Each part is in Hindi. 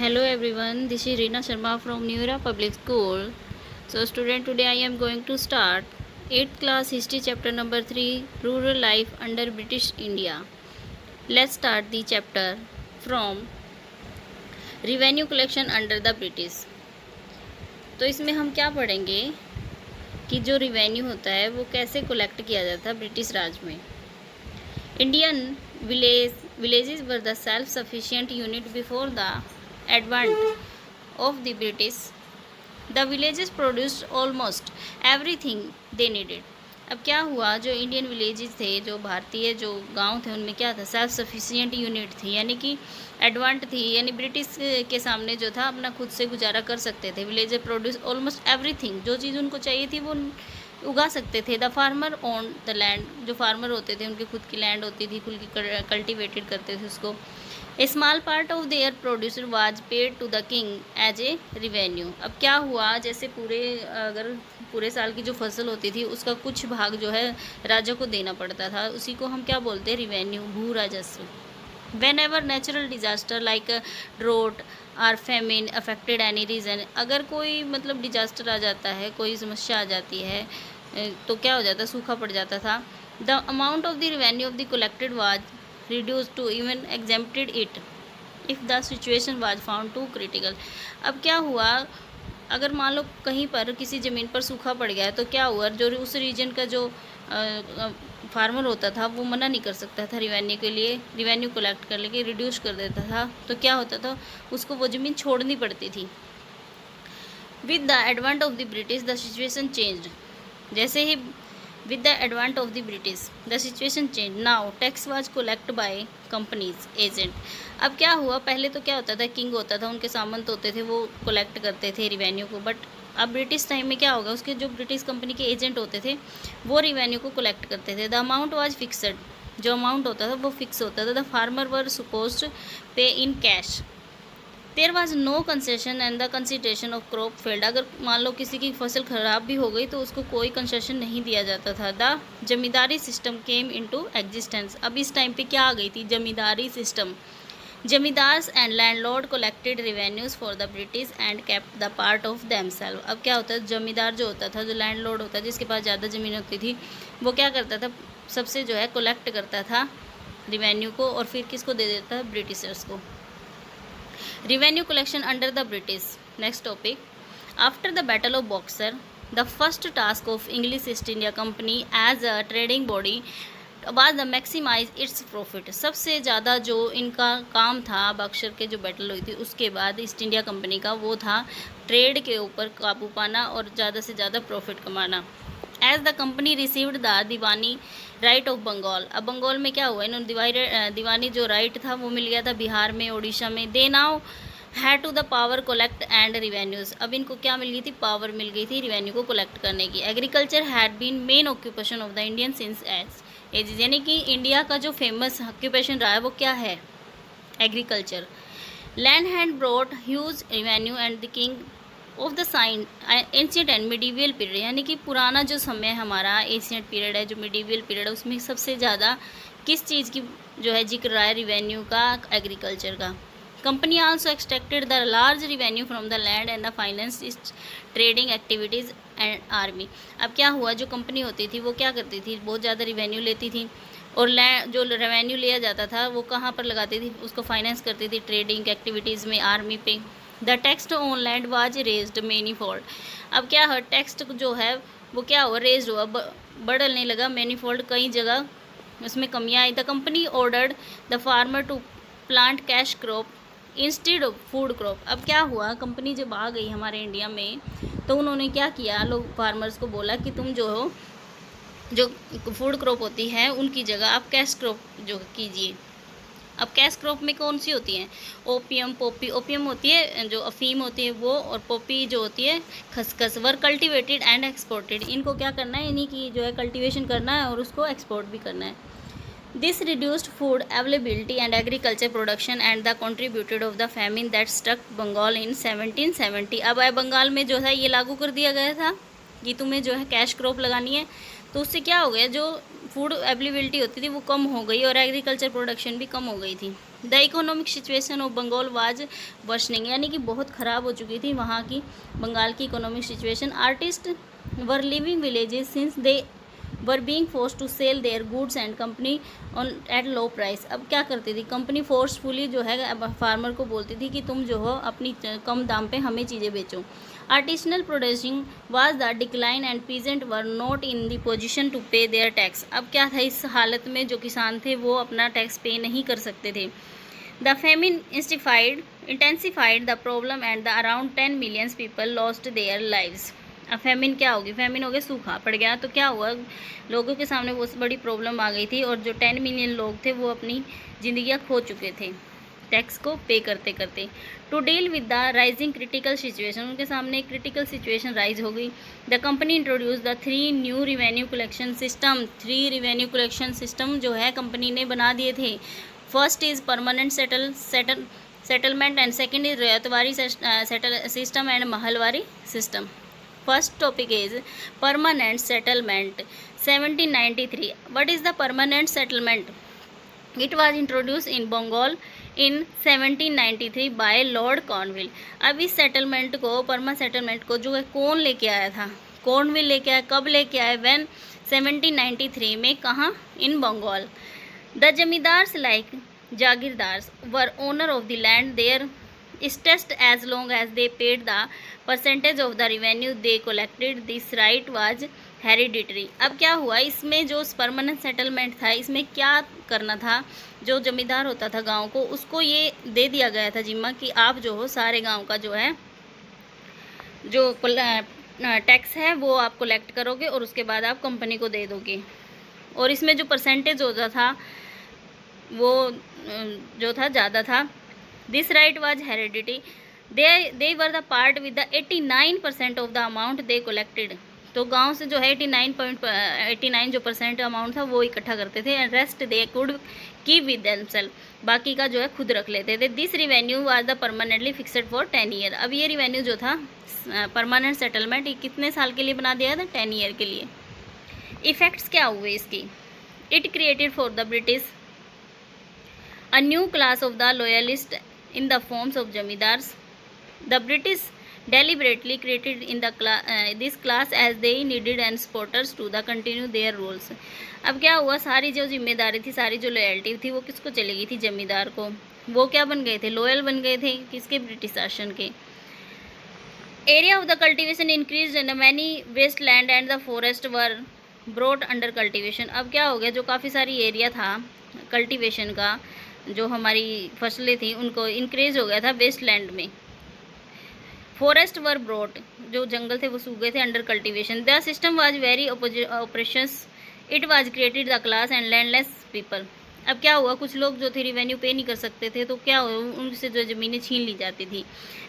Hello everyone, this is Reena Sharma from New Era Public School. So student, today I am going to start 8th class history chapter number 3, rural life under British India. Let's start the chapter from revenue collection under the British. तो इसमें हम क्या पढ़ेंगे कि जो रिवेन्यू होता है वो कैसे कलेक्ट किया जाता है ब्रिटिश राज में। Indian villages were the self-sufficient unit before the advent of the British. The villages produced almost everything they needed. अब क्या हुआ, जो इंडियन विलेजेस थे, जो भारतीय जो गांव थे, उनमें क्या था, सेल्फ सफिशिएंट यूनिट थी, यानी कि एडवांट थी, यानी ब्रिटिश के सामने जो था अपना खुद से गुजारा कर सकते थे। विलेजेस प्रोड्यूस ऑलमोस्ट एवरीथिंग, जो चीज़ उनको चाहिए थी वो उगा सकते थे। The farmer on the land, जो फार्मर होते थे उनकी खुद की लैंड होती थी, खुद की कल्टिवेटेड करते थे उसको। A small part of their producer was paid to the king as a revenue. अब क्या हुआ, जैसे अगर पूरे साल की जो फसल होती थी उसका कुछ भाग जो है राजा को देना पड़ता था, उसी को हम क्या बोलते हैं, रिवेन्यू, भू राजस्व। Whenever natural disaster like drought or famine affected any region, अगर कोई मतलब डिजास्टर आ जाता है, कोई समस्या आ जाती है तो क्या हो जाता, सूखा पड़ जाता था। The amount of the revenue of the collected was reduce to even exempted it if the situation was found to critical. अब क्या हुआ, अगर मान लो कहीं पर किसी ज़मीन पर सूखा पड़ गया है तो क्या हुआ, जो उस रीजन का जो फार्मर होता था वो मना नहीं कर सकता था रिवेन्यू के लिए, रिवेन्यू कलेक्ट कर लेके रिड्यूस कर देता था, तो क्या होता था, उसको वो ज़मीन छोड़नी पड़ती थी। With the advent of the British the situation changed, जैसे ही with the advent of the British the situation change, now tax was collect by companies agent. अब क्या हुआ, पहले तो क्या होता था, किंग होता था, उनके सामंत होते थे, वो कलेक्ट करते थे रिवेन्यू को, बट अब ब्रिटिश टाइम में क्या होगा, उसके जो ब्रिटिश कंपनी के एजेंट होते थे वो रिवेन्यू को कलेक्ट करते थे। द अमाउंट वाज फिक्सड, जो अमाउंट होता था वो फिक्स होता था। The farmer were supposed pay in cash, there was no concession and the consideration of crop failed. अगर मान लो किसी की फसल खराब भी हो गई तो उसको कोई कंसेशन नहीं दिया जाता था। The zamindari system came into existence, अब इस टाइम पे क्या आ गई थी, zamindari system. Zamindars and landlord collected revenues for the British and kept the part of themselves. अब क्या होता है, जमींदार जो होता था, जो लैंडलॉर्ड होता था, जिसके पास ज़्यादा ज़मीन होती थी, वो क्या करता था, सबसे जो है कलेक्ट करता था रिवेन्यू को और फिर किसको दे देता है, ब्रिटिशर्स को। Revenue collection under the British. Next topic, after the battle of Buxar the first task of English East India Company as a trading body was the maximise its profit. सबसे ज़्यादा जो इनका काम था, बक्सर के जो बैटल हुई थी उसके बाद ईस्ट इंडिया कंपनी का, वो था ट्रेड के ऊपर काबू पाना और ज़्यादा से ज़्यादा प्रॉफिट कमाना। As the company received the Diwani right of Bengal, अब बंगाल में क्या हुआ, इन्होंने दीवानी जो राइट था वो मिल गया था बिहार में, उड़ीसा में। They now had to the power collect and revenues, अब इनको क्या मिल गई थी, पावर मिल गई थी रिवेन्यू को कलेक्ट करने की। Agriculture had been main occupation of the Indian since age, यानी कि इंडिया का जो फेमस ऑक्यूपेशन रहा है वो क्या है, agriculture. Land had brought huge revenue and the king of the sign ancient and medieval period, यानी कि पुराना जो समय हमारा एशियंट पीरियड है, जो मिडीवियल पीरियड है, उसमें सबसे ज़्यादा किस चीज़ की जो है जिक्र रहा है, रिवेन्यू का, एग्रीकल्चर का। Company also extracted the large revenue from the land and the finance trading activities and army. अब क्या हुआ, जो कंपनी होती थी वो क्या करती थी, बहुत ज़्यादा रिवेन्यू लेती थी और जो रेवेन्यू लिया जाता था वो कहाँ पर लगाती थी, उसको फाइनेंस करती थी ट्रेडिंग एक्टिविटीज़ में, आर्मी पे। The tax on land was raised many fold, अब क्या है, टैक्स जो है वो क्या हुआ, रेज्ड हुआ, बढ़ने लगा, मेनी फोल्ड, कई जगह उसमें कमियाँ आई। The company ordered the farmer to plant cash crop instead of food crop. अब क्या हुआ, कंपनी जब आ गई हमारे इंडिया में तो उन्होंने क्या किया, लोग फार्मर्स को बोला कि तुम जो हो, जो फूड क्रॉप होती है उनकी जगह आप कैश क्रॉप जो कीजिए। अब कैश क्रॉप में कौन सी होती हैं, ओपियम, पॉपी, ओपियम होती है जो अफीम होती है वो, और पॉपी जो होती है खसखस। वर कल्टिवेटेड एंड एक्सपोर्टेड, इनको क्या करना है, इन्हीं की जो है कल्टिवेशन करना है और उसको एक्सपोर्ट भी करना है। This reduced food availability and agriculture production and the contributed of the famine that struck Bengal in 1770। अब बंगाल में जो है ये लागू कर दिया गया था कि तुम्हें जो है कैश क्रॉप लगानी है, तो उससे क्या हो गया, जो फूड अवेलेबिलिटी होती थी वो कम हो गई और एग्रीकल्चर प्रोडक्शन भी कम हो गई थी। The economic situation of Bengal was worsening, यानी कि बहुत ख़राब हो चुकी थी वहाँ की बंगाल की economic situation. Artist were living villages since they were being force to sell their goods and company on at low price. अब क्या करती थी कंपनी, फोर्सफुली जो है फार्मर को बोलती थी कि तुम जो हो अपनी कम दाम पे हमें चीज़ें बेचो। Artisanal producing was the decline and peasant were not in the position to pay their tax. अब क्या था इस हालत में, जो किसान थे वो अपना टैक्स पे नहीं कर सकते थे। The famine intensified the problem and the around 10 millions people lost their lives. अब फेमिन क्या होगी, फेमिन हो गया, सूखा पड़ गया, तो क्या हुआ लोगों के सामने बहुत बड़ी प्रॉब्लम आ गई थी और जो 10 मिलियन लोग थे वो अपनी ज़िंदगियाँ खो चुके थे टैक्स को पे करते करते। To deal with the rising critical situation, उनके सामने एक क्रिटिकल सिचुएशन राइज हो गई। The company introduce the 3 new revenue collection system. 3 revenue collection system जो है कंपनी ने बना दिए थे। First is permanent settlement and second is ryotwari system and mahalwari system. First topic is permanent settlement, 1793. What is the permanent settlement? It was introduced in Bengal in 1793 by Lord Cornwall. अब इस सेटलमेंट को, परमानेंट सेटलमेंट को जो है कौन लेके आया था, कॉर्नविल लेके आया। कब लेके आया? when 1793 में, कहाँ? In Bengal. The zamindars like jagirdars were owner of the land there stretched as long as they paid the percentage of the revenue they collected. This right was hereditary. अब क्या हुआ इसमें, जो परमानेंट सेटलमेंट था इसमें क्या करना था, जो जमींदार होता था गांव को उसको ये दे दिया गया था जिम्मा कि आप जो हो सारे गांव का जो है जो टैक्स है वो आप कलेक्ट करोगे और उसके बाद आप कंपनी को दे दोगे। और इसमें जो परसेंटेज होता था वो जो था ज़्यादा था। This right was hereditary. They were the part with the 89% of the amount they collected. तो गांव से जो है 89 जो % अमाउंट था वो इकट्ठा करते थे and rest they could keep with themself, बाकी का जो है खुद रख लेते थे। This revenue was the permanently fixed for 10 year. अब ये रिवेन्यू जो था परमानेंट सेटलमेंट ये कितने साल के लिए बना दिया था? 10 ईयर के लिए। इफेक्ट्स क्या हुए इसकी? It created for the British a new class of the loyalists in the forms of jamidars. The British deliberately created in the this class as they needed and supporters to the continue their roles. अब क्या हुआ, सारी जो जिम्मेदारी थी, सारी जो लॉयल्टी थी वो किसको चली गई थी? जमींदार को। वो क्या बन गए थे? लॉयल बन गए थे किसके? ब्रिटिश शासन के। Area of the cultivation increase and many waste land and the forest were brought under cultivation. अब क्या हो गया, जो काफ़ी सारी एरिया था कल्टिवेशन का, जो हमारी फसलें थी उनको इंक्रीज हो गया था वेस्ट लैंड में। फॉरेस्ट वर ब्रॉट, जो जंगल थे वो सूख गए थे under cultivation. The system was very operations, it was created the class and landless people. अब क्या हुआ, कुछ लोग जो थे रिवेन्यू पे नहीं कर सकते थे तो क्या हुआ, उनसे जो ज़मीनें छीन ली जाती थी।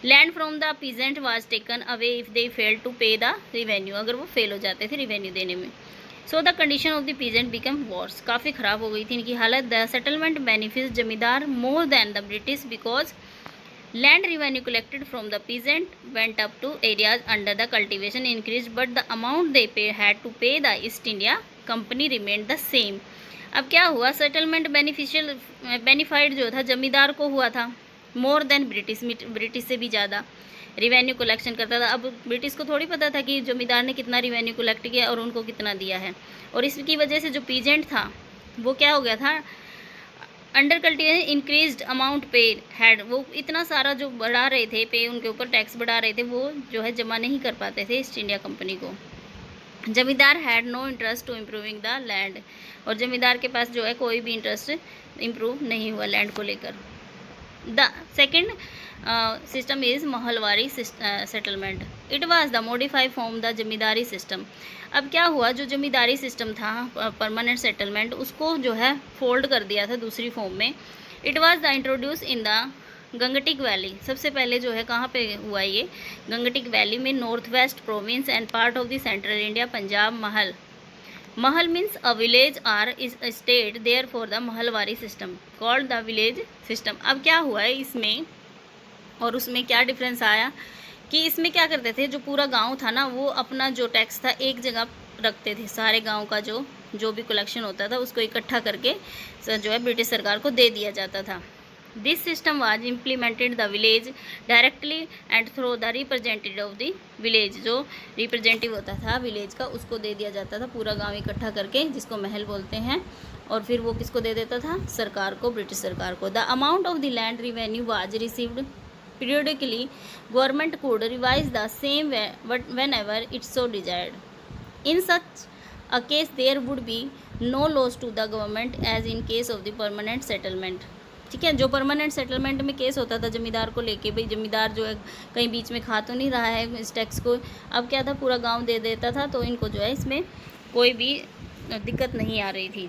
Land from the peasant was taken away if they fail to pay the revenue, अगर वो फेल हो जाते थे रिवेन्यू देने में। So the condition of the peasant become worse, काफ़ी ख़राब हो गई थी इनकी हालत। The settlement benefits zamindar more than the British because land revenue collected from the peasant went up to areas under the cultivation increase but the amount they pay had to pay the East India Company remained the सेम। अब क्या हुआ, सेटलमेंट बेनिफाइड जो था जमींदार को हुआ था मोर देन ब्रिटिश से भी ज़्यादा रिवेन्यू कलेक्शन करता था। अब ब्रिटिश को थोड़ी पता था कि जमींदार ने कितना रिवेन्यू कलेक्ट किया और उनको कितना दिया है। और इसकी वजह से जो पीजेंट था वो क्या हो गया था, अंडर कल्टिवेशन इंक्रीज्ड अमाउंट पे हैड, वो इतना सारा जो बढ़ा रहे थे पे, उनके ऊपर टैक्स बढ़ा रहे थे, वो जो है जमा नहीं कर पाते थे ईस्ट इंडिया कंपनी को। Zamindar had no interest to improving the land, और जमींदार के पास जो है कोई भी इंटरेस्ट इम्प्रूव नहीं हुआ लैंड को लेकर। The second system is Mahalwari settlement, it was the modified form the zamindari system. अब क्या हुआ, जो जमींदारी सिस्टम था परमानेंट सेटलमेंट, उसको जो है फोल्ड कर दिया था दूसरी फॉर्म में। It was the introduce in the Gangetic valley, सबसे पहले जो है कहाँ पे हुआ ये, गंगटिक वैली में, north west province and part of the central India, Punjab. Mahal means a village are is state there for the mahalwari system called the village system. अब क्या हुआ है इसमें और उसमें क्या डिफरेंस आया कि इसमें क्या करते थे, जो पूरा गांव था ना वो अपना जो टैक्स था एक जगह रखते थे, सारे गांव का जो भी कलेक्शन होता था उसको इकट्ठा करके जो है ब्रिटिश सरकार को दे दिया जाता था। This system was implemented the village directly and through the representative of the village. जो रिप्रेजेंटेटिव होता था विलेज का उसको दे दिया जाता था, पूरा गांव इकट्ठा करके, जिसको महल बोलते हैं, और फिर वो किसको दे देता था? सरकार को, ब्रिटिश सरकार को। The amount of the land revenue was received periodically. Government could revise the same whenever it so desired. In such a case there would be no loss to the government as in case of the permanent settlement. ठीक है, जो परमानेंट सेटलमेंट में केस होता था जमींदार को लेके, भाई जमींदार जो है कहीं बीच में खा तो नहीं रहा है इस टैक्स को, अब क्या था, पूरा गांव दे देता था, तो इनको जो है इसमें कोई भी दिक्कत नहीं आ रही थी।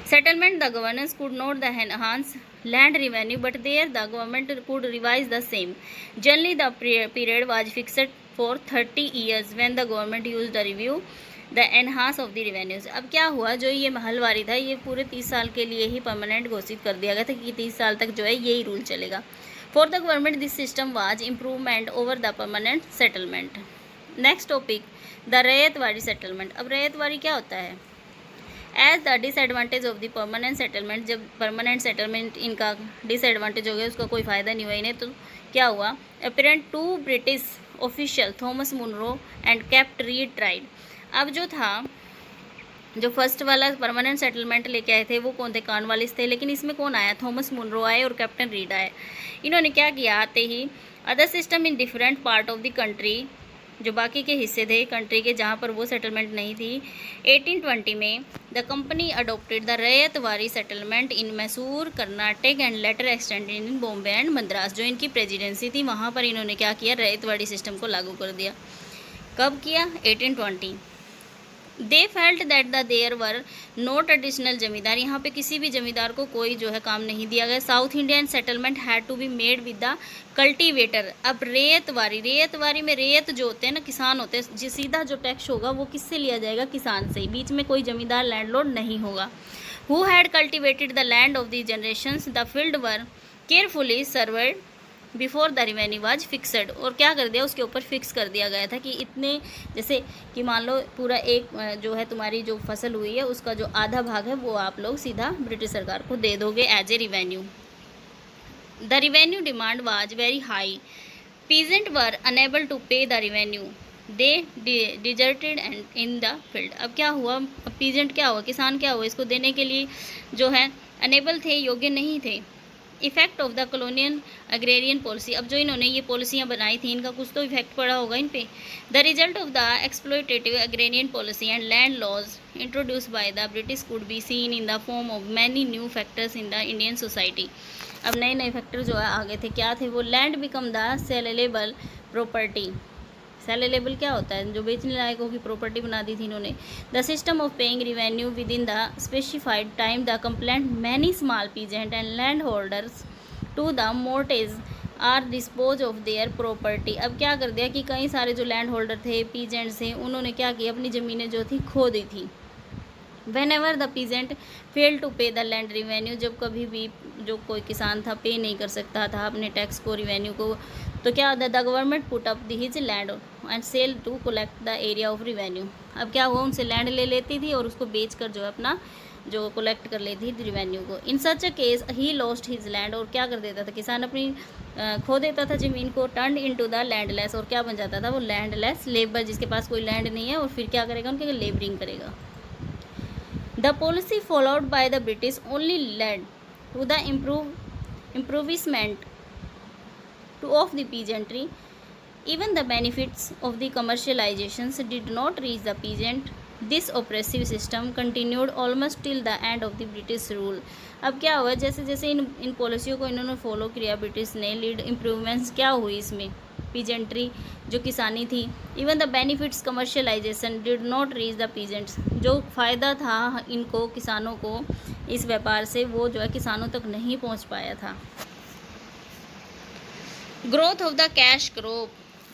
Settlement, the governors could not enhance land revenue, but there the government could revise the same. Generally, the period was fixed for 30 years when the government used the review the enhance of the revenues. अब क्या हुआ, जो ये महलवारी था ये पूरे 30 साल के लिए ही परमानेंट घोषित कर दिया गया था कि 30 साल तक जो है यही रूल चलेगा। For the government this system was improvement over the permanent settlement. Next topic, the ryotwari settlement. अब रैयतवाड़ी क्या होता है? As the disadvantage of the permanent settlement, जब परमानेंट सेटलमेंट इनका डिसएडवांटेज हो गया, उसका कोई फ़ायदा नहीं हुआ इन्हें, तो क्या हुआ, apparent to British official Thomas Munro and Captain Read tried. अब जो था, जो फर्स्ट वाला परमानेंट सेटलमेंट लेके आए थे वो कौन थे? कॉर्नवालिस थे, लेकिन इसमें कौन आया? थॉमस मुनरो आए और कैप्टन रीड आए। इन्होंने क्या किया, आते ही other system in different part of the country, जो बाकी के हिस्से थे कंट्री के जहाँ पर वो सेटलमेंट नहीं थी, 1820 में the company adopted the ryotwari settlement in Mysore Karnataka and later extended in Bombay and Madras. जो इनकी प्रेसिडेंसी थी वहाँ पर इन्होंने क्या किया, रैयतवाड़ी सिस्टम को लागू कर दिया। कब किया? 1820। They felt that the there were not additional zamindar, यहाँ पे किसी भी जमींदार को कोई जो है काम नहीं दिया गया। South Indian settlement had to be made with the cultivator. अब रेतवारी में रेत जो होते हैं ना, किसान होते हैं, जो सीधा जो टैक्स होगा वो किससे लिया जाएगा? किसान से ही, बीच में कोई जमींदार लैंडलॉर्ड नहीं होगा। Who had cultivated the land of the generations, the field were carefully served before the revenue was fixed. और क्या कर दिया, उसके ऊपर फिक्स कर दिया गया था कि इतने, जैसे कि मान लो पूरा एक जो है तुम्हारी जो फसल हुई है उसका जो आधा भाग है वो आप लोग सीधा ब्रिटिश सरकार को दे दोगे as a revenue. The revenue demand was very high, peasant were unable to pay the revenue, they deserted and in the field. अब क्या हुआ, पीजेंट क्या हुआ, किसान क्या हुआ, इसको देने के लिए जो है अनेबल थे, योग्य नहीं थे। Effect of the colonial agrarian policy, अब जो इन्होंने ये पॉलिसियाँ बनाई थी इनका कुछ तो इफेक्ट पड़ा होगा इन पे। The result of the exploitative agrarian policy and land laws introduced by the British could be seen in the form of many new factors in the Indian society. अब नए नए फैक्टर जो है आगे थे, क्या थे वो? Land become the saleable property. Saleable क्या होता है? जो बेचने लायकों की प्रॉपर्टी बना दी थी इन्होंने। The system of paying revenue within the specified time the complaint many small peasant and land holders to the mortgage or dispose of their property. अब क्या कर दिया कि कई सारे जो लैंड होल्डर थे, पीजेंट्स थे, उन्होंने क्या किया, अपनी ज़मीनें जो थी खो दी थी। Whenever the peasant fail to pay the land revenue, जब कभी भी जो कोई किसान था पे नहीं कर सकता था अपने टैक्स को, रिवेन्यू को, तो क्या the government put up his land and sell to collect the area of revenue. अब क्या हुआ, उनसे लैंड ले लेती थी और उसको बेच कर जो है अपना जो कलेक्ट कर लेती थी रिवेन्यू को। In such a case he lost his land, और क्या कर देता था किसान, अपनी खो देता था ज़मीन को। टर्न इनटू द लैंडलेस, और क्या बन जाता था वो? लैंडलेस लेबर, जिसके पास कोई लैंड नहीं है और फिर क्या करेगा, उनके लेबरिंग करेगा। The policy followed by the British only led to the improvement of the peasantry. Even the benefits of the commercializations did not reach the peasant. This oppressive system continued almost till the end of the British rule. अब क्या हुआ, जैसे जैसे इन पॉलिसियों को इन्होंने फॉलो किया ब्रिटिश ने, लीड इम्प्रूवमेंट्स क्या हुई इसमें? पीजेंट्री जो किसानी थी। Even the benefits commercialisation did not reach the peasants, जो फ़ायदा था इनको किसानों को इस व्यापार से वो जो है किसानों तक नहीं पहुंच पाया था। Growth of the cash crop,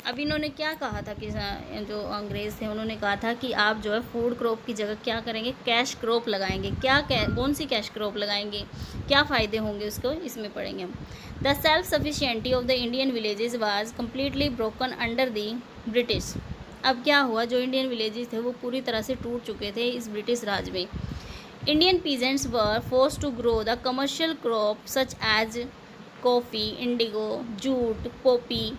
अब इन्होंने क्या कहा था कि जो अंग्रेज़ थे उन्होंने कहा था कि आप जो है फूड क्रॉप की जगह क्या करेंगे, कैश क्रॉप लगाएंगे। कौन सी कैश क्रॉप लगाएंगे, क्या फ़ायदे होंगे उसको, इसमें पढ़ेंगे हम। The self sufficiency of the Indian villages was completely broken under the British. अब क्या हुआ, जो इंडियन विलेजेस थे वो पूरी तरह से टूट चुके थे इस ब्रिटिश राज में। Indian peasants were force to grow the commercial crop such as coffee, indigo, jute, poppy,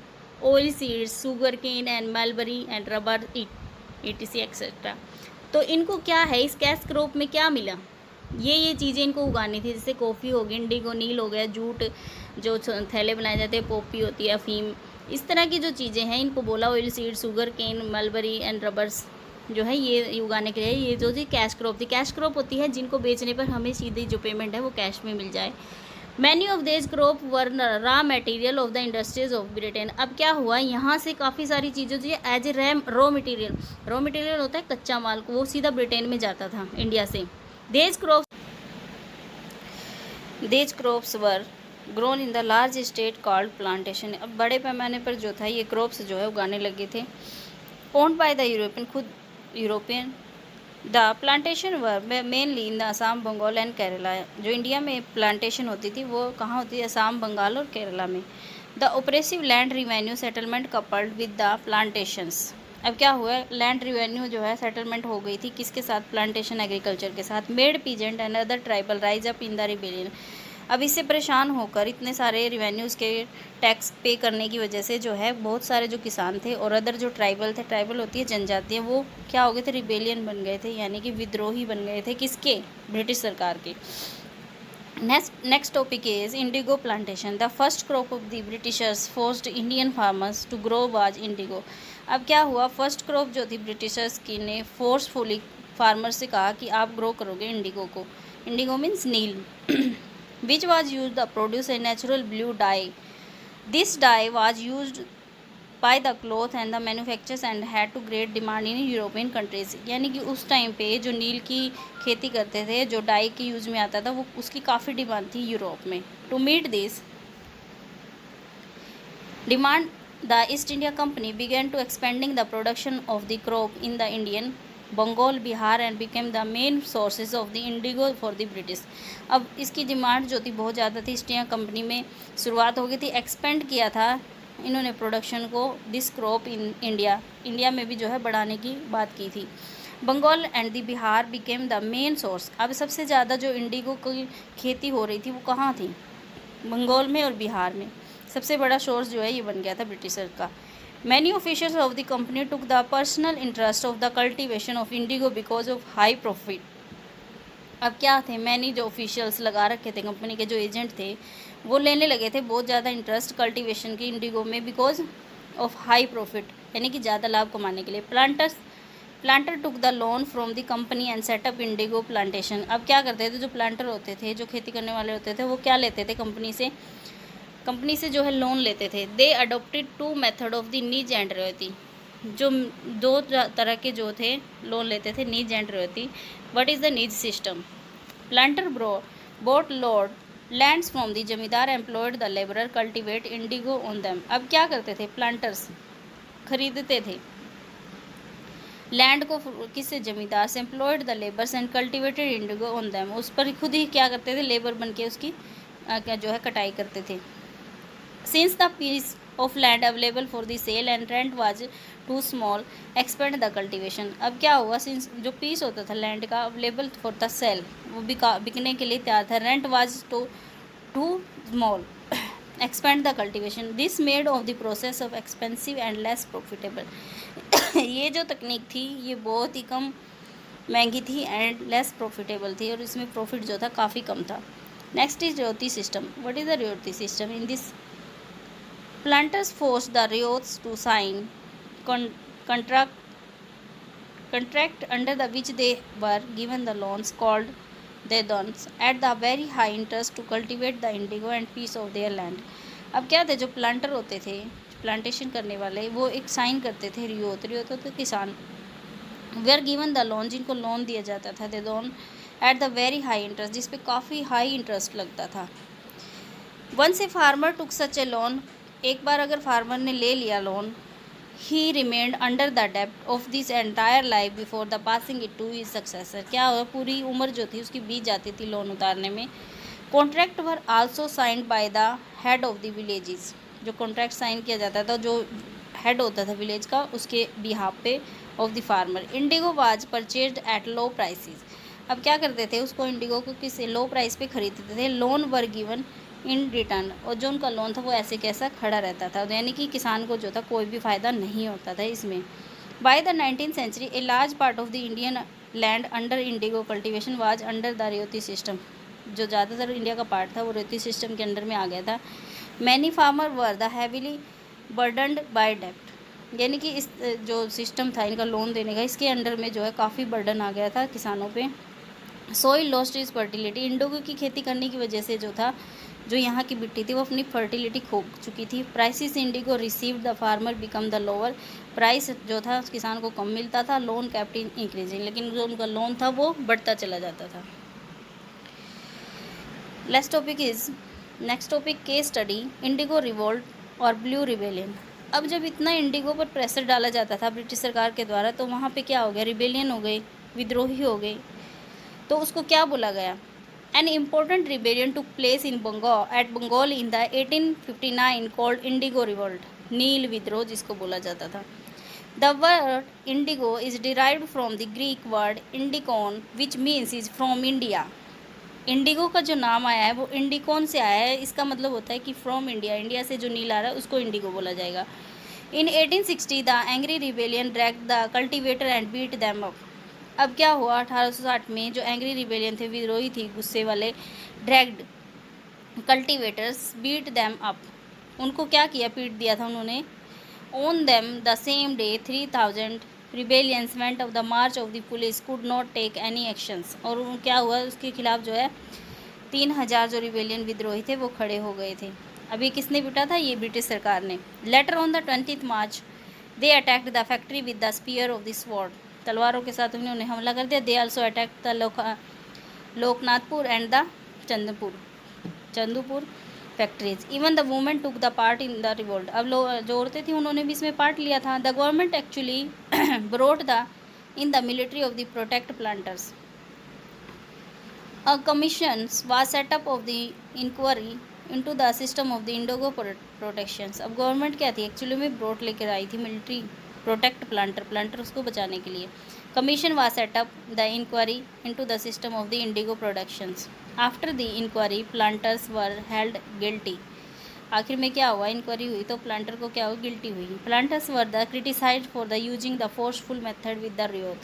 oil seeds, sugar cane and mulberry and rubber etc etcetera. तो इनको क्या है, इस कैश क्रॉप में क्या मिला, ये चीज़ें इनको उगानी थी, जैसे कॉफ़ी हो गई, इंडिगो नील हो गया, जूट जो थैले बनाए जाते हैं, पॉपी होती है, अफीम, इस तरह की जो चीज़ें हैं इनको बोला। Oil seed, sugar cane, mulberry and rubbers जो है ये उगाने के लिए, ये जो थी कैश क्रॉप थी। कैश क्रॉप होती है जिनको बेचने पर हमें सीधी जो पेमेंट है वो कैश में मिल जाए। मैनी ऑफ देज crop were raw material of the industries of Britain. अब क्या हुआ, यहाँ से काफ़ी सारी चीज़ें जो है एज ए रॉ मटेरियल होता है कच्चा माल, वो सीधा ब्रिटेन में जाता था इंडिया से। देज crops were grown in the large state called plantation. अब बड़े पैमाने पर जो था ये क्रॉप्स जो है उगाने लगे थे, ओन्ड बाय द यूरोपियन, खुद European. The plantation were mainly in the Assam, Bengal and Kerala. जो इंडिया में प्लांटेशन होती थी वो कहाँ होती है, असम, बंगाल और केरला में। The oppressive land revenue settlement coupled with the plantations. अब क्या हुआ, लैंड रिवेन्यू जो है सेटलमेंट हो गई थी किसके साथ, प्लांटेशन एग्रीकल्चर के साथ। Made peasant and other tribal rise up in the rebellion. अब इससे परेशान होकर इतने सारे रिवेन्यूज़ के टैक्स पे करने की वजह से जो है बहुत सारे जो किसान थे और अदर जो ट्राइबल थे, ट्राइबल होती है जनजाति, वो क्या हो गए थे, रिबेलियन बन गए थे, यानी कि विद्रोही बन गए थे किसके, ब्रिटिश सरकार के। Next topic is indigo plantation. The first crop of the Britishers forced Indian farmers to grow was indigo. अब क्या हुआ, फर्स्ट क्रॉप जो थी ब्रिटिशर्स की ने फोर्सफुली फार्मर से कहा कि आप ग्रो करोगे इंडिगो को। Indigo means neel. which was used to produce a natural blue dye. This dye was used by the cloth and the manufacturers and had to great demand in European countries. यानी कि उस टाइम पे जो नील की खेती करते थे, जो डाई के यूज़ में आता था, वो उसकी काफ़ी डिमांड थी यूरोप में। To meet this demand the East India Company began to expanding the production of the crop in the Indian Bengal, Bihar and became the main sources of the indigo for the British. अब इसकी डिमांड जो थी बहुत ज़्यादा थी, ईस्ट इंडिया कंपनी में शुरुआत हो गई थी, एक्सपेंड किया था इन्होंने प्रोडक्शन को, दिस क्रॉप इन इंडिया में भी जो है बढ़ाने की बात की थी। Bengal and the Bihar became the main source. अब सबसे ज़्यादा जो इंडिगो की खेती हो रही थी वो कहाँ थी, बंगाल में और बिहार में। सबसे बड़ा सोर्स जो है ये बन गया था ब्रिटिशर का। Many officials of the company took the personal interest of the cultivation of indigo because of high profit. अब क्या थे, मैनी जो ऑफिशियल्स लगा रखे थे कंपनी के, जो एजेंट थे, वो लेने लगे थे बहुत ज़्यादा इंटरेस्ट कल्टीवेशन की इंडिगो में बिकॉज ऑफ हाई प्रॉफिट, यानी कि ज़्यादा लाभ कमाने के लिए। Planter took the loan from the company and setup Indigo plantation. अब क्या करते थे, जो प्लांटर होते थे, जो खेती करने वाले होते थे, वो क्या लेते थे, कंपनी से जो है लोन लेते थे। They adopted two method of the nij and royalty. जो दो तरह के जो थे लोन लेते थे, nij and royalty. What is the nij system, planter bought lord lands from the zamindar employed the labourer cultivate indigo on them. अब क्या करते थे, प्लांटर्स खरीदते थे लैंड को किससे, जमींदार से, employed the labours and cultivated Indigo on them. उस पर खुद ही क्या करते थे, लेबर बन के उसकी क्या जो है कटाई करते थे। Since the piece of land available for the sale and rent was too small, expand the cultivation। अब क्या हुआ, सिंस जो पीस होता था लैंड का अवेलेबल फॉर द सेल, वो बिकने के लिए तैयार था, rent was too small, expand the cultivation. This made of the process of expensive and less profitable. ये जो तकनीक थी ये बहुत ही कम महंगी थी एंड लेस प्रॉफिटेबल थी, और इसमें प्रॉफिट जो था काफ़ी कम था। Next is ryoti system. What is the ryoti system, in this planters forced the riots to sign contract under the which they were given the loans called dedons at the very high interest to cultivate the indigo and piece of their land। अब क्या थे, जो प्लांटर होते थे, प्लांटेशन करने वाले, वो एक साइन करते थे, रियोत होते किसान, वेयर गिवन द लोन, जिनको लोन दिया जाता था, देदोन at the very high interest, जिस पे काफ़ी हाई इंटरेस्ट लगता था। Once a farmer took such a loan, एक बार अगर फार्मर ने ले लिया loan, he remained under the डेप्ट of this entire life before the passing it to his successor. क्या हुआ, पूरी उम्र जो थी उसकी बीत जाती थी लोन उतारने में। Contract were also signed by the head of the villages. जो कॉन्ट्रैक्ट साइन किया जाता था, जो हेड होता था विलेज का, उसके बिहाफ पे of the farmer. Indigo was purchased at low prices. अब क्या करते थे, उसको इंडिगो को किसी लो प्राइस पे खरीदते थे। Loan were given in return, और जो उनका लोन था वो ऐसे कैसा खड़ा रहता था, यानी कि किसान को जो था कोई भी फ़ायदा नहीं होता था इसमें। By the 19th century a large part of the Indian land under indigo cultivation was under the Ryoti system. जो ज़्यादातर इंडिया का पार्ट था वो रेवती सिस्टम के अंडर में आ गया था। Many farmer were the heavily burdened by डेप्ट, यानी कि इस जो सिस्टम था इनका लोन देने का, इसके अंडर में जो है काफ़ी बर्डन आ गया था किसानों पे। Soil lost is fertility, Indigo की खेती करने की वजह से जो था, जो यहाँ की मिट्टी थी वो अपनी फर्टिलिटी खो चुकी थी। Prices Indigo received the farmer become the lower, price जो था किसान को कम मिलता था। लोन कैप्ट इंक्रीजिंग, लेकिन जो उनका लोन था वो बढ़ता चला जाता था। Next topic case study Indigo revolt और ब्लू रिबेलियन। अब जब इतना इंडिगो पर प्रेशर डाला जाता था ब्रिटिश सरकार के द्वारा, तो वहाँ पे क्या हो गया, रिबेलियन हो गई, विद्रोही हो गई। तो उसको क्या बोला गया, an important rebellion took place in Bengal in the 1859 called indigo revolt, नील विद्रोह जिसको बोला जाता था। The word indigo is derived from the Greek word indikon which means is from India. Indigo का जो नाम आया है वो इंडिकॉन से आया है, इसका मतलब होता है कि फ्रॉम इंडिया, इंडिया से जो नील आ रहा है उसको इंडिगो बोला जाएगा। In 1860 the angry rebellion dragged the cultivator and beat them up. अब क्या हुआ, 1860 में जो एंग्री रिबेलियन थे, विद्रोही थी, गुस्से वाले, dragged cultivators beat them up, उनको क्या किया, पीट दिया था उन्होंने। On them the same day 3000 rebellions went of the march of the police could not take any actions, और क्या हुआ, उसके खिलाफ जो है 3000 जो रिबेलियन विद्रोही थे वो खड़े हो गए थे। अभी किसने पीटा था, ये ब्रिटिश सरकार ने। Later on the 20th March they attacked the factory with the spear of the sword, तलवारों के साथ उन्होंने हमला कर दिया। They also attack the Lokanathpur and the Chandupur factories. Even the women took the part in the revolt, अब जो औरतें थी उन्होंने भी इसमें पार्ट लिया था। The government actually brought the in the military of the protect planters. A commission was set up of the inquiry into the system of the indigo protections. अब गवर्नमेंट क्या थी, एक्चुअली में ब्रोट लेकर आई थी मिलिट्री प्रोटेक्ट प्लांटर उसको बचाने के लिए। Commission was set up the inquiry into the system of the indigo productions. After the inquiry planters were held guilty. आखिर में क्या हुआ, इंक्वायरी हुई तो प्लांटर को क्या हुआ, गिल्टी हुई। Planters were the criticised for the using the forceful method with the Riot.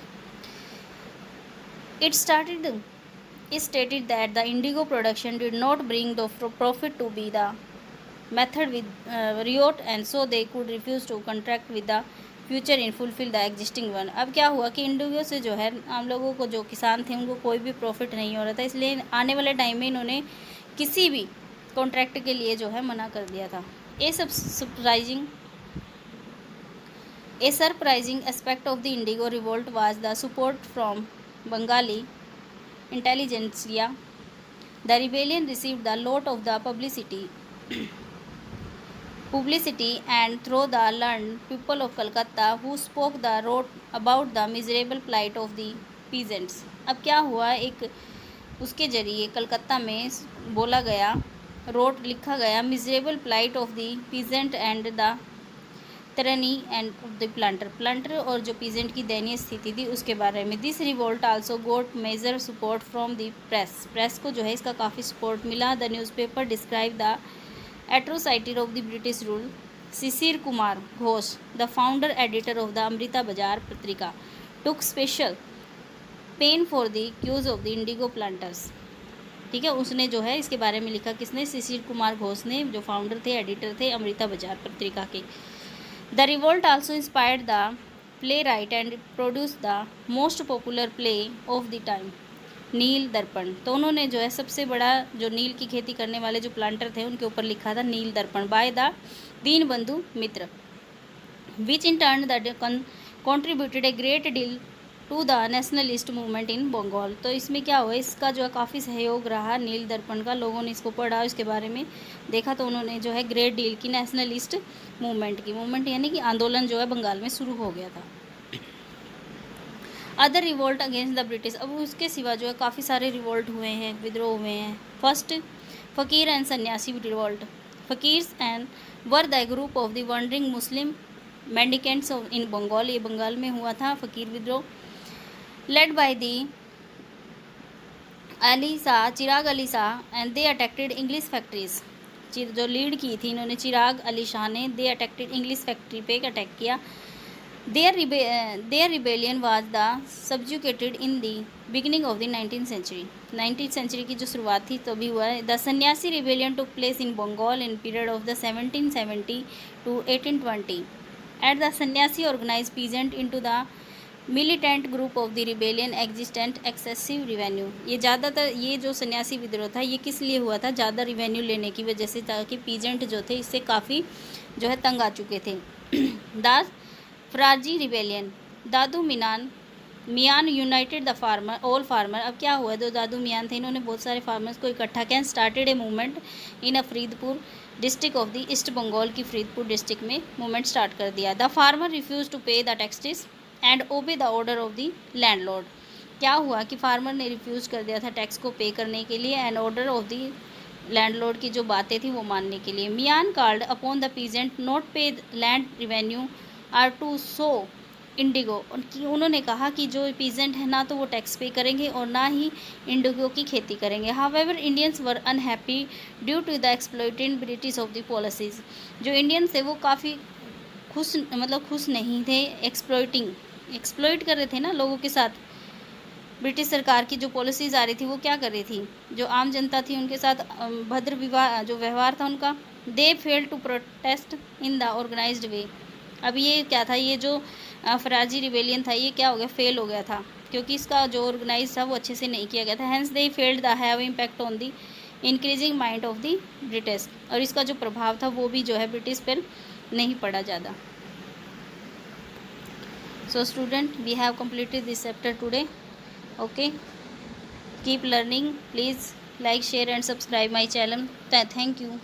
It stated that the indigo production did not bring the profit to be the method with riot, and so they could refuse to contract with the future in fulfill the existing one। अब क्या हुआ कि इंडिगो से जो है आम लोगों को, जो किसान थे, उनको कोई भी प्रॉफिट नहीं हो रहा था, इसलिए आने वाले टाइम में इन्होंने किसी भी कॉन्ट्रैक्ट के लिए जो है मना कर दिया था। A surprising aspect of the indigo revolt was the support from Bengali intelligentsia। The rebellion received a lot of the publicity and through the learned people of Calcutta who spoke the road about the miserable plight of the peasants। अब क्या हुआ, एक उसके जरिए कलकत्ता में बोला गया, रोड लिखा गया, miserable plight of the peasant and the tyranny and of the planter और जो पीजेंट की दयनीय स्थिति थी उसके बारे में। This revolt also got major support from the press को जो है इसका काफ़ी सपोर्ट मिला। The newspaper describe the atrocity of the British rule. Shishir Kumar Ghosh, the founder editor of the Amrita Bazar Patrika, took special pain for the cause of the indigo planters. ठीक है, उसने जो है इसके बारे में लिखा, किसने, शिशिर कुमार घोष ने, जो फाउंडर थे, एडिटर थे अमृता बाजार पत्रिका के। The revolt also inspired the playwright and produced the most popular play of the time, नील दर्पण। तो उन्होंने जो है सबसे बड़ा, जो नील की खेती करने वाले जो प्लांटर थे उनके ऊपर लिखा था Neel Darpan, by the Dinabandhu Mitra, which in turn the contributed a great deal to the nationalist movement in Bengal. तो इसमें क्या हुआ, इसका जो है काफ़ी सहयोग रहा नील दर्पण का, लोगों ने इसको पढ़ा, इसके बारे में देखा, तो उन्होंने जो है ग्रेट डील की नेशनलिस्ट मूवमेंट यानी कि आंदोलन जो है बंगाल में शुरू हो गया था। Other revolt against the British, अब उसके सिवा जो है काफ़ी सारे रिवोल्ट हुए हैं, विद्रोह हुए हैं। First, fakir and sannyasi revolt. Fakirs and were the group of the wandering Muslim mendicants in Bengal, ये बंगाल में हुआ था फ़कीर विद्रोह। Led by the Ali Shah, Chirag Ali Shah and they attacked English factories. जो लीड की थी इन्होंने चिराग अली शाह ने, दे अटैक्टेड इंग्लिश फैक्ट्री पे एक अटैक किया। Their rebellion was the subjugated in the beginning of the 19th century. 19th century की जो शुरुआत थी तो भी हुआ है। The sannyasi rebellion took place in Bengal in period of the 1770 to 1820 at the sannyasi organise peasant into the militant group of the rebellion existent excessive revenue. ये ज़्यादातर ये जो सन्यासी विद्रोह था ये किस लिए हुआ था? ज़्यादा रिवेन्यू लेने की वजह से, ताकि पीजेंट जो थे इससे काफ़ी जो है तंग आ चुके थे। The Faraizi rebellion, Dadu Miyan united the farmer all farmer. अब क्या हुआ, जो दादू मियान थे इन्होंने बहुत सारे फार्मर्स को इकट्ठा किया। Started a movement in a Faridpur district of the East Bengal की फरीदपुर डिस्ट्रिक्ट में मूवमेंट स्टार्ट कर दिया। The farmer refuse to pay the taxes and obey the order of the landlord. क्या हुआ कि फार्मर ने रिफ्यूज़ कर दिया था टैक्स को पे करने के लिए and order of the landlord की जो बातें थी वो मानने के लिए। Miyan called upon the peasant not pay land revenue or to sow indigo. उन्होंने कहा कि जो पीजेंट है ना तो वो टैक्स पे करेंगे और ना ही इंडिगो की खेती करेंगे। However Indians were unhappy due to the exploited British of the policies. जो इंडियंस थे वो काफ़ी खुश नहीं थे। एक्सप्लॉइट कर रहे थे ना लोगों के साथ। ब्रिटिश सरकार की जो पॉलिसीज़ आ रही थी वो क्या कर रही थी, जो आम जनता थी उनके साथ भद्र विवाह जो व्यवहार था उनका। They fail to protest in the organised way. अब ये क्या था, ये जो फराजी रिबेलियन था ये क्या हो गया, फेल हो गया था, क्योंकि इसका जो ऑर्गेनाइज था वो अच्छे से नहीं किया गया था। Hence they failed the have impact on the increasing mind of the British. और इसका जो प्रभाव था वो भी जो है ब्रिटिश पर नहीं पड़ा ज़्यादा। So student, we have completed this chapter today. Okay, keep learning. Please like, share and subscribe my channel. Thank you.